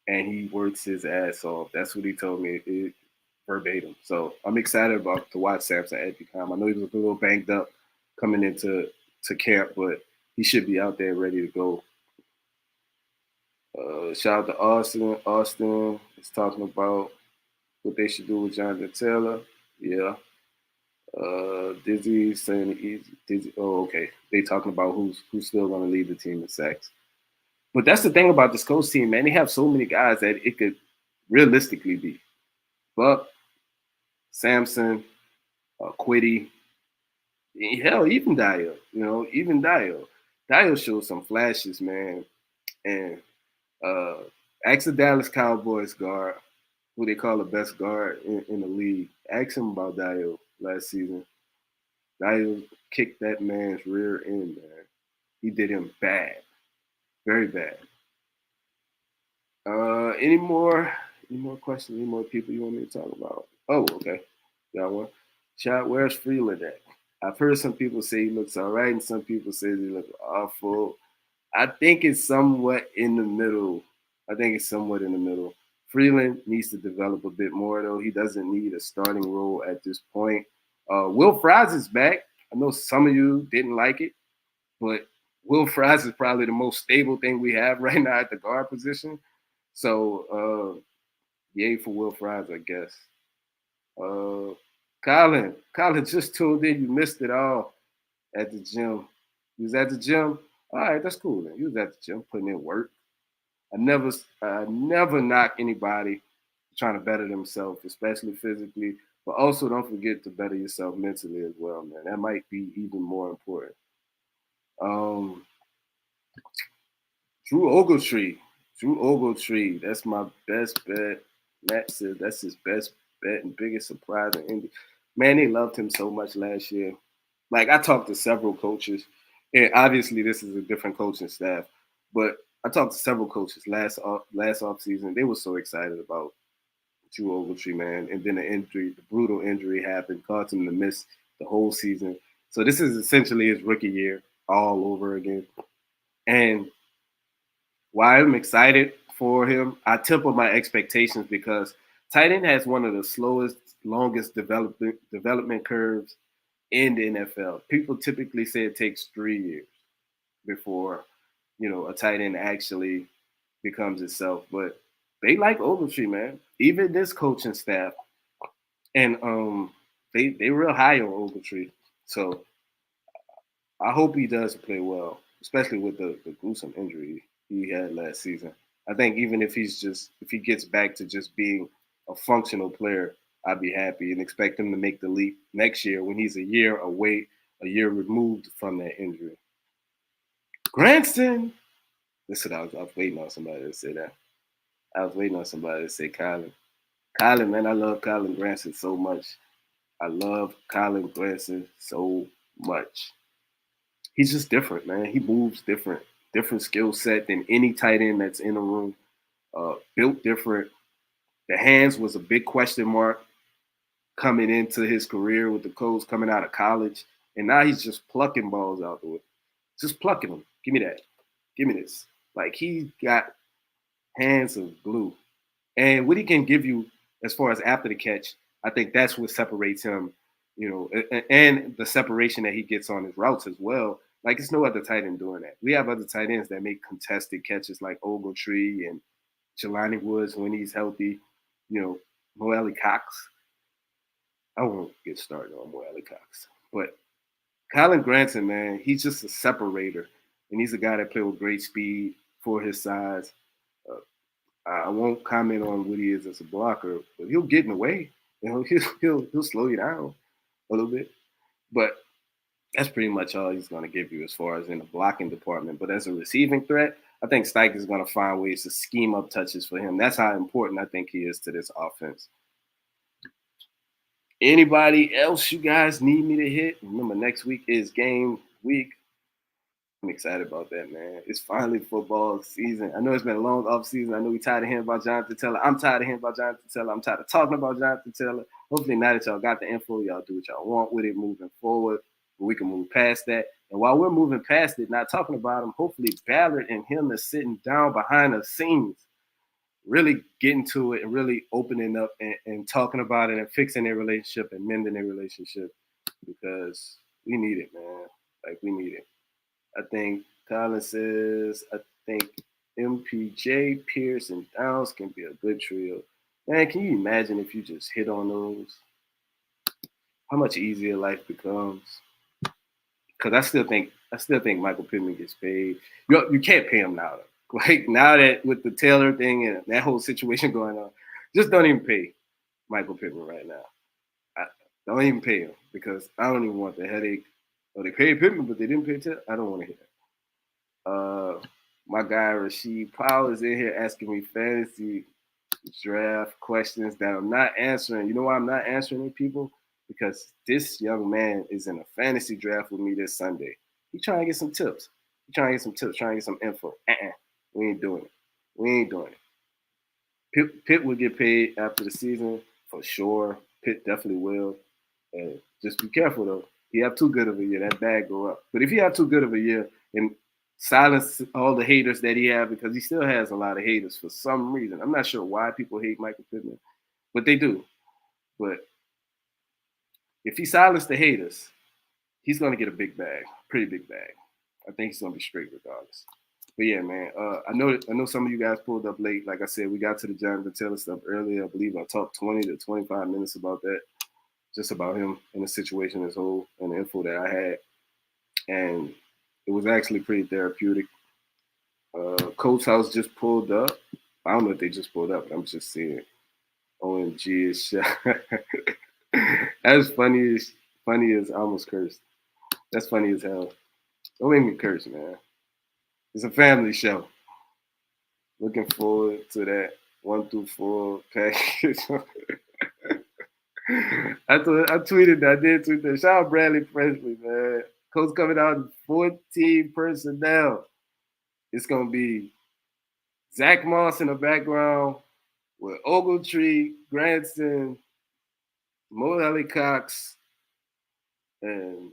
and he works his ass off. That's what he told me verbatim. So I'm excited to watch Samson Ebucom. I know he was a little banged up coming into camp, but he should be out there ready to go. Shout out to Austin. Austin is talking about what they should do with Jonathan Taylor. Yeah. Dizzy saying Dizzy. Oh, okay. They talking about who's still going to lead the team in sacks. But that's the thing about this Colts team, man. They have so many guys that it could realistically be Buck, Samson, Quiddy, hell, even Dio. Even Dio. Dio showed some flashes, man. And ask the Dallas Cowboys guard, who they call the best guard in the league. Ask him about Dio last season. Dio kicked that man's rear end, man. He did him bad. Very bad. Any more questions? Any more people you want me to talk about? Oh, okay. Got one. Shaad, where's Freeland at? I've heard some people say he looks all right, and some people say he looks awful. I think it's somewhat in the middle. Freeland needs to develop a bit more, though. He doesn't need a starting role at this point. Will Fries is back. I know some of you didn't like it, but Will Fries is probably the most stable thing we have right now at the guard position. So, yay for Will Fries, I guess. Colin just tuned in. You missed it all at the gym. You was at the gym? All right, that's cool then. You was at the gym putting in work. I never knock anybody trying to better themselves, especially physically. But also don't forget to better yourself mentally as well, man. That might be even more important. Drew Ogletree. That's my best bet. Matt says that's his best bet and biggest surprise in Indy. Man, they loved him so much last year. Like, I talked to several coaches, and obviously this is a different coaching staff, but I talked to several coaches last off season. They were so excited about Drew Ogletree, man. And then the brutal injury happened, caused him to miss the whole season. So this is essentially his rookie year all over again. And while I'm excited for him, I temper my expectations because tight end has one of the slowest, longest development curves in the NFL. People typically say it takes 3 years before, a tight end actually becomes itself. But they like Ogletree, man. Even this coaching staff. And they real high on Ogletree. So I hope he does play well, especially with the gruesome injury he had last season. I think even if he gets back to just being a functional player, I'd be happy and expect him to make the leap next year when he's a year removed from that injury. Granson. Listen, I was waiting on somebody to say that. I was waiting on somebody to say Colin. Colin, man, I love Colin Granson so much. I love Colin Granson so much. He's just different, man. He moves different skill set than any tight end that's in the room. Built different. The hands was a big question mark coming into his career with the Colts, coming out of college. And now he's just plucking balls out the way. Just plucking them. Give me that. Give me this. Like, he got hands of glue. And what he can give you as far as after the catch, I think that's what separates him, and the separation that he gets on his routes as well. Like, it's no other tight end doing that. We have other tight ends that make contested catches like Ogletree and Jelani Woods when he's healthy. Mo Alley Cox. I won't get started on Mo Alley Cox. But Kylan Granson, man, he's just a separator. And he's a guy that plays with great speed for his size. Uh, I won't comment on what he is as a blocker, but he'll get in the way. You know, he'll slow you down a little bit. But that's pretty much all he's going to give you as far as in the blocking department. But as a receiving threat, I think Stike is going to find ways to scheme up touches for him. That's how important I think he is to this offense. Anybody else you guys need me to hit? Remember, next week is game week. I'm excited about that, man. It's finally football season. I know it's been a long off season. I know we tired of hearing about Jonathan Taylor. I'm tired of hearing about Jonathan Taylor. I'm tired of talking about Jonathan Taylor. Hopefully, now that y'all got the info, y'all do what y'all want with it moving forward. But we can move past that. And while we're moving past it, not talking about him, hopefully Ballard and him are sitting down behind the scenes, really getting to it and really opening up and talking about it and fixing their relationship and mending their relationship, because we need it, man. Like, we need it. I think Colin says, I think MPJ, Pierce, and Downs can be a good trio. Man, can you imagine if you just hit on those? How much easier life becomes. Because I still think Michael Pittman gets paid. You can't pay him now, though. Like, now that with the Taylor thing and that whole situation going on, just don't even pay Michael Pittman right now. Don't even pay him, because I don't even want the headache. Oh, they paid Pittman, but they didn't pay Taylor. I don't want to hear that. My guy Rasheed Powell is in here asking me fantasy draft questions that I'm not answering. You know why I'm not answering it, people? Because this young man is in a fantasy draft with me this Sunday. He's trying to get some tips. Trying to get some info. We ain't doing it. Pitt will get paid after the season for sure. Pitt definitely will. And just be careful, though. He have too good of a year, that bag go up. But if he have too good of a year and silence all the haters that he have, because he still has a lot of haters for some reason. I'm not sure why people hate Michael Pittman, but they do. But if he silenced the haters, he's going to get a big bag, pretty big bag. I think he's going to be straight regardless. But yeah, man, I know some of you guys pulled up late. Like I said, we got to the Jonathan Taylor stuff earlier. I believe I talked 20 to 25 minutes about that. Just about him and the situation as a whole and the info that I had. And it was actually pretty therapeutic. Colts House just pulled up. I don't know if they just pulled up, but I'm just seeing OMG is Shaad. That's funny as I almost cursed. That's funny as hell. Don't make me curse, man. It's a family show. Looking forward to that 1 through 4 package. I tweeted that. I did tweet that. Shout out Bradley Presley, man. Colts coming out in 14 personnel. It's going to be Zach Moss in the background with Ogletree, Granson, Mo Alley Cox, and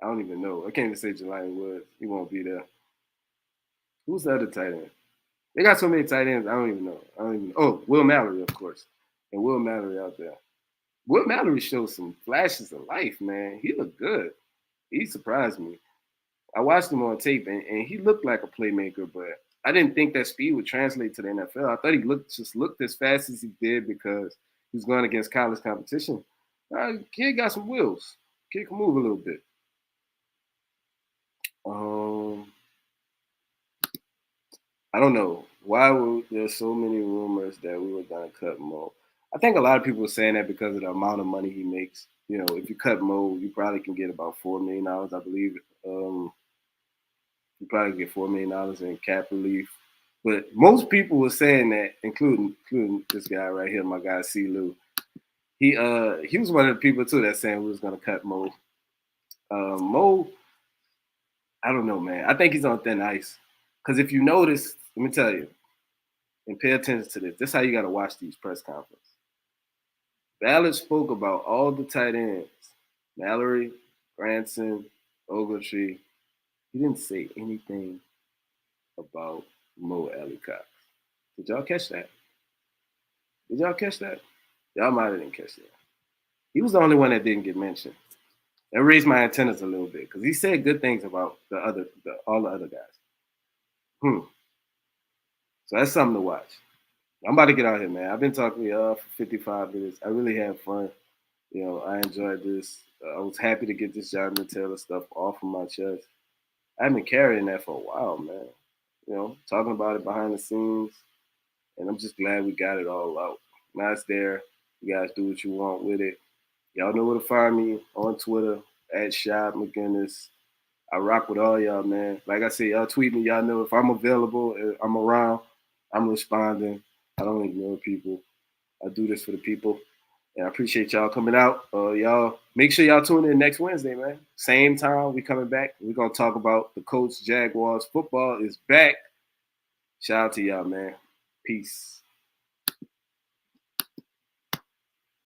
I don't even know. I can't even say Jelani Woods. He won't be there. Who's the other tight end? They got so many tight ends, I don't even know. Oh, Will Mallory, of course. And Will Mallory out there. Will Mallory showed some flashes of life, man. He looked good. He surprised me. I watched him on tape, and he looked like a playmaker, but I didn't think that speed would translate to the NFL. I thought he looked as fast as he did because he was going against college competition. Kid got some wheels. Kid can move a little bit. I don't know. Why were there so many rumors that we were going to cut Mo? I think a lot of people were saying that because of the amount of money he makes. You know, if you cut Mo, you probably can get about $4 million, I believe. You probably get $4 million in cap relief. But most people were saying that, including this guy right here, my guy C. Lou. He was one of the people too that saying we was gonna cut Mo. Mo, I don't know, man. I think he's on thin ice. Because if you notice, let me tell you, and pay attention to this. This is how you got to watch these press conferences. Ballard spoke about all the tight ends. Mallory, Granson, Ogletree. He didn't say anything about Mo Alley Cox. Did y'all catch that? Y'all might have didn't catch that. He was the only one that didn't get mentioned. That raised my antennas a little bit because he said good things about all the other guys. So that's something to watch. I'm about to get out here, man. I've been talking to y'all for 55 minutes. I really had fun. I enjoyed this. I was happy to get this Jonathan Taylor stuff off of my chest. I've been carrying that for a while, man. Talking about it behind the scenes, and I'm just glad we got it all out. Now it's there. You guys do what you want with it. Y'all know where to find me on Twitter at Shaad McGinnis. I rock with all y'all, man. Like I said, y'all tweet me. Y'all know if I'm available, if I'm around, I'm responding. I don't ignore people. I do this for the people. And I appreciate y'all coming out. Y'all make sure y'all tune in next Wednesday, man. Same time, we coming back. We're gonna talk about the Colts Jaguars. Football is back. Shout out to y'all, man. Peace.